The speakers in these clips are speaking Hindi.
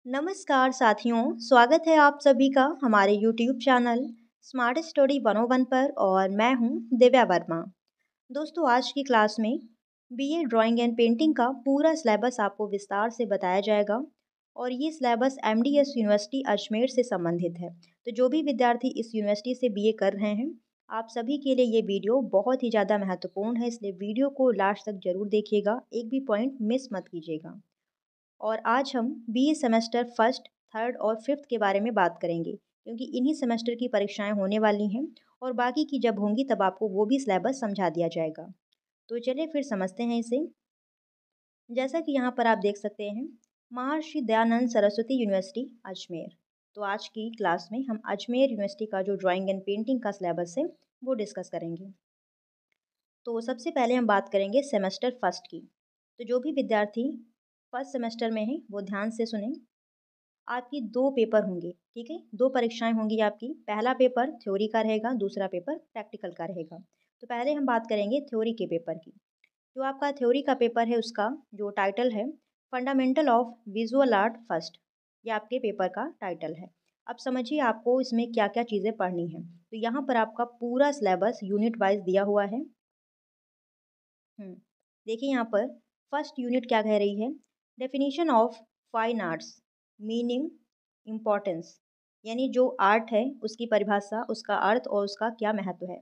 नमस्कार साथियों, स्वागत है आप सभी का हमारे YouTube चैनल स्मार्ट स्टडी 101 पर और मैं हूं दिव्या वर्मा। दोस्तों, आज की क्लास में बीए ड्राइंग एंड पेंटिंग का पूरा सिलेबस आपको विस्तार से बताया जाएगा और ये सिलेबस एमडीएस यूनिवर्सिटी अजमेर से संबंधित है। तो जो भी विद्यार्थी इस यूनिवर्सिटी से बीए कर रहे हैं, आप सभी के लिए ये वीडियो बहुत ही ज़्यादा महत्वपूर्ण है, इसलिए वीडियो को लास्ट तक जरूर देखिएगा, एक भी पॉइंट मिस मत कीजिएगा। और आज हम बीए सेमेस्टर फर्स्ट, थर्ड और फिफ्थ के बारे में बात करेंगे, क्योंकि इन्हीं सेमेस्टर की परीक्षाएं होने वाली हैं और बाकी की जब होंगी तब आपको वो भी सिलेबस समझा दिया जाएगा। तो चलिए फिर समझते हैं इसे। जैसा कि यहाँ पर आप देख सकते हैं, महर्षि दयानंद सरस्वती यूनिवर्सिटी अजमेर। तो आज की क्लास में हम अजमेर यूनिवर्सिटी का जो ड्राइंग एंड पेंटिंग का सिलेबस है वो डिस्कस करेंगे। तो सबसे पहले हम बात करेंगे सेमेस्टर फर्स्ट की। तो जो भी विद्यार्थी फर्स्ट सेमेस्टर में हैं वो ध्यान से सुनें। आपकी 2 पेपर होंगे, ठीक है? 2 परीक्षाएँ होंगी आपकी। पहला पेपर थ्योरी का रहेगा, दूसरा पेपर प्रैक्टिकल का रहेगा। तो पहले हम बात करेंगे थ्योरी के पेपर की। जो आपका थ्योरी का पेपर है उसका जो टाइटल है, fundamental of visual art first, ये आपके पेपर का टाइटल है। अब समझिए आपको इसमें क्या-क्या चीज़ें पढ़नी हैं। तो यहाँ पर आपका पूरा सिलेबस यूनिट वाइज़ दिया हुआ है। हुँ। देखिए यहाँ पर फर्स्ट यूनिट क्या कह रही है? Definition of fine arts, meaning, importance, यानी जो आर्ट है उसकी परिभाषा, उसका अर्थ और उसका क्या महत्व है।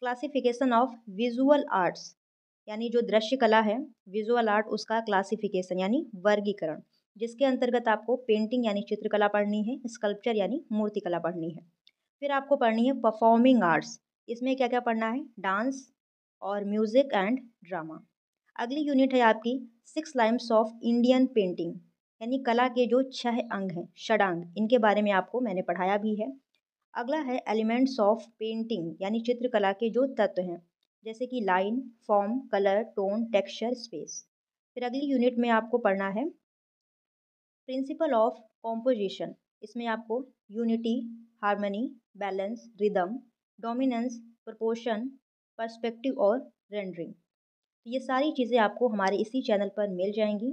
क्लासिफिकेशन ऑफ विजुअल आर्ट्स, यानी जो दृश्य कला है, विजुअल आर्ट उसका क्लासिफिकेशन यानी वर्गीकरण, जिसके अंतर्गत आपको पेंटिंग यानी चित्रकला पढ़नी है, स्कल्पचर यानी मूर्तिकला पढ़नी है। फिर आपको पढ़नी है परफॉर्मिंग आर्ट्स, इसमें क्या क्या पढ़ना है? डांस और म्यूजिक एंड ड्रामा। अगली यूनिट है आपकी 6 लाइन्स ऑफ इंडियन पेंटिंग, यानी कला के जो 6 अंग हैं, षडांग, इनके बारे में आपको मैंने पढ़ाया भी है। अगला है एलिमेंट्स ऑफ पेंटिंग, यानी चित्रकला के जो तत्व हैं, जैसे कि line, form, colour, tone, texture, space. फिर अगली यूनिट में आपको पढ़ना है प्रिंसिपल ऑफ कॉम्पोजिशन, इसमें आपको unity, harmony, balance, rhythm, dominance, proportion, perspective और रेंडरिंग। तो ये सारी चीज़ें आपको हमारे इसी चैनल पर मिल जाएंगी।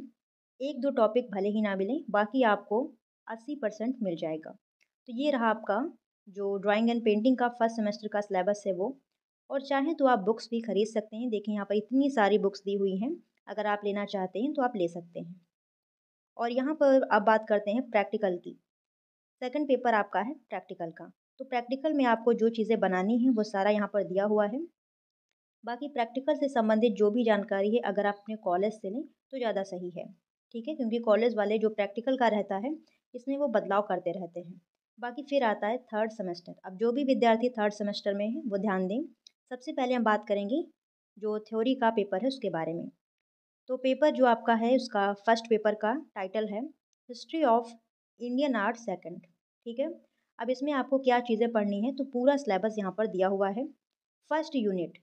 एक दो टॉपिक भले ही ना मिलें, बाकी आपको 80% मिल जाएगा। तो ये रहा आपका जो ड्राइंग एंड पेंटिंग का फर्स्ट सेमेस्टर का सिलेबस है वो। और चाहें तो आप बुक्स भी खरीद सकते हैं। देखिए यहाँ पर इतनी सारी बुक्स दी हुई हैं, अगर आप लेना चाहते हैं तो आप ले सकते हैं। और यहाँ पर अब बात करते हैं प्रैक्टिकल की। सेकंड पेपर आपका है प्रैक्टिकल का। तो प्रैक्टिकल में आपको जो चीज़ें बनानी हैं वो सारा यहाँ पर दिया हुआ है। बाकी प्रैक्टिकल से संबंधित जो भी जानकारी है अगर आप अपने कॉलेज से लें तो ज़्यादा सही है, ठीक है? क्योंकि कॉलेज वाले जो प्रैक्टिकल का रहता है इसमें वो बदलाव करते रहते हैं। बाकी फिर आता है थर्ड सेमेस्टर। अब जो भी विद्यार्थी थर्ड सेमेस्टर में है वो ध्यान दें। सबसे पहले हम बात करेंगे जो थ्योरी का पेपर है उसके बारे में। तो पेपर जो आपका है उसका फर्स्ट पेपर का टाइटल है history of Indian art second, ठीक है? अब इसमें आपको क्या चीज़ें पढ़नी है तो पूरा सिलेबस यहाँ पर दिया हुआ है। First unit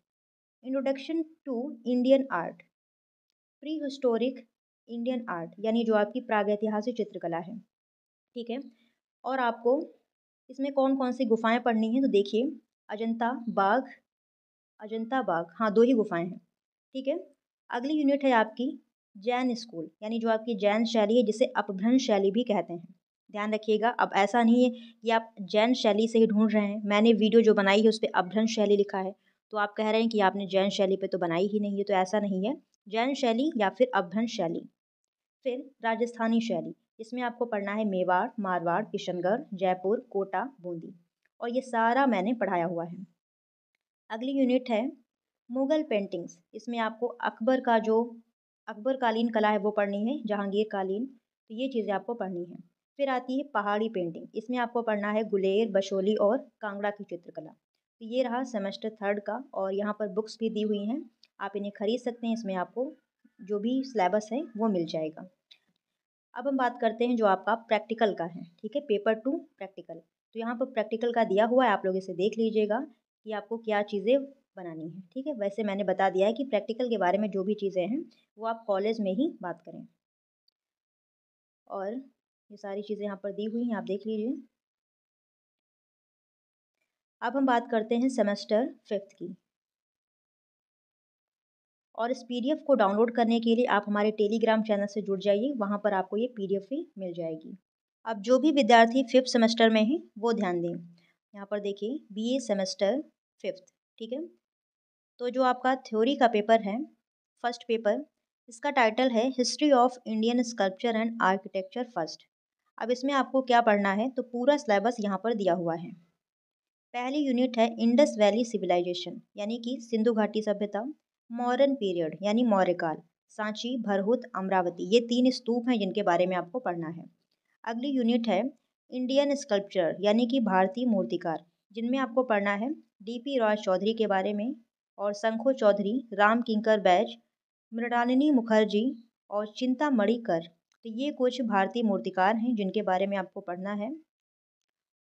introduction to Indian art, prehistoric Indian art, यानी जो आपकी प्रागैतिहासिक चित्रकला है, ठीक है? और आपको इसमें कौन कौन सी गुफाएं पढ़नी है तो देखिए, अजंता बाग, अजंता बाग, हाँ 2 ही गुफाएं हैं, ठीक है? अगली यूनिट है आपकी जैन स्कूल, यानी जो आपकी जैन शैली है जिसे अपभ्रंश शैली भी कहते हैं। ध्यान रखिएगा, अब ऐसा नहीं है कि आप जैन शैली से ही ढूंढ रहे हैं। मैंने वीडियो जो बनाई है उस पर अपभ्रंश शैली लिखा है, तो आप कह रहे हैं कि आपने जैन शैली पे तो बनाई ही नहीं है, तो ऐसा नहीं है। जैन शैली या फिर अपभ्रंश शैली। फिर राजस्थानी शैली, इसमें आपको पढ़ना है मेवाड़, मारवाड़, किशनगढ़, जयपुर, कोटा, बूंदी, और ये सारा मैंने पढ़ाया हुआ है। अगली यूनिट है मुगल पेंटिंग्स, इसमें आपको अकबर का जो अकबर कालीन कला है वो पढ़नी है, जहांगीर कालीन, तो ये चीज़ें आपको पढ़नी है। फिर आती है पहाड़ी पेंटिंग, इसमें आपको पढ़ना है गुलेर, बशोली और कांगड़ा की चित्रकला। तो ये रहा सेमेस्टर थर्ड का, और यहाँ पर बुक्स भी दी हुई हैं, आप इन्हें खरीद सकते हैं। इसमें आपको जो भी सिलेबस है वो मिल जाएगा। अब हम बात करते हैं जो आपका प्रैक्टिकल का है, ठीक है? Paper two practical. तो यहाँ पर प्रैक्टिकल का दिया हुआ है, आप लोग इसे देख लीजिएगा कि आपको क्या चीज़ें बनानी है, ठीक है? वैसे मैंने बता दिया है कि प्रैक्टिकल के बारे में जो भी चीज़ें हैं वो आप कॉलेज में ही बात करें। और ये सारी चीज़ें यहाँ पर दी हुई हैं, आप देख लीजिए। अब हम बात करते हैं सेमेस्टर फिफ्थ की। और इस पीडीएफ को डाउनलोड करने के लिए आप हमारे टेलीग्राम चैनल से जुड़ जाइए, वहाँ पर आपको ये पीडीएफ भी मिल जाएगी। अब जो भी विद्यार्थी 5th सेमेस्टर में हैं वो ध्यान दें। यहाँ पर देखिए बीए सेमेस्टर 5th, ठीक है। तो जो आपका थ्योरी का पेपर है, फर्स्ट पेपर, इसका टाइटल है history of Indian sculpture and architecture first. अब इसमें आपको क्या पढ़ना है, तो पूरा सिलेबस यहाँ पर दिया हुआ है। पहली यूनिट है इंडस वैली सिविलाइजेशन यानी कि सिंधु घाटी सभ्यता, मॉडर्न पीरियड यानी मौर्यकाल, सांची, भरहुत, अमरावती, ये 3 स्तूप हैं जिनके बारे में आपको पढ़ना है। अगली यूनिट है इंडियन स्कल्पचर यानी कि भारतीय मूर्तिकार, जिनमें आपको पढ़ना है डीपी रॉय चौधरी के बारे में और शंखो चौधरी, राम किंकर बैज, मृणालिनी मुखर्जी और चिंतामणि कर। तो ये कुछ भारतीय मूर्तिकार हैं जिनके बारे में आपको पढ़ना है।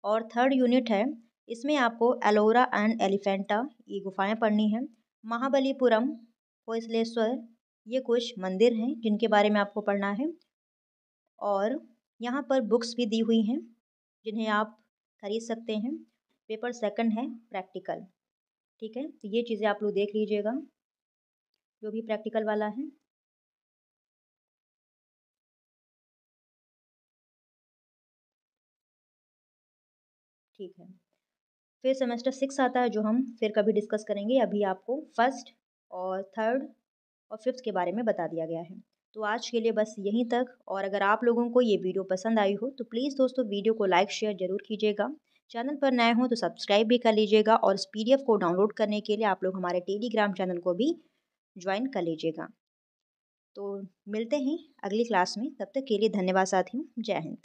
और थर्ड यूनिट है, इसमें आपको एलोरा एंड एलिफेंटा, ये गुफाएं पढ़नी है। महाबलीपुरम, होयसलेश्वर, ये कुछ मंदिर हैं जिनके बारे में आपको पढ़ना है। और यहाँ पर बुक्स भी दी हुई हैं जिन्हें आप खरीद सकते हैं। पेपर सेकंड है प्रैक्टिकल, ठीक है। तो ये चीज़ें आप लोग देख लीजिएगा जो भी प्रैक्टिकल वाला है। ठीक है, फिर सेमेस्टर 6 आता है जो हम फिर कभी डिस्कस करेंगे। अभी आपको फर्स्ट और थर्ड और फिफ्थ के बारे में बता दिया गया है। तो आज के लिए बस यहीं तक। और अगर आप लोगों को ये वीडियो पसंद आई हो तो प्लीज़ दोस्तों वीडियो को लाइक शेयर ज़रूर कीजिएगा। चैनल पर नए हो तो सब्सक्राइब भी कर लीजिएगा और इस पीडीएफ को डाउनलोड करने के लिए आप लोग हमारे टेलीग्राम चैनल को भी ज्वाइन कर लीजिएगा। तो मिलते हैं अगली क्लास में, तब तक के लिए धन्यवाद साथियों, जय हिंद।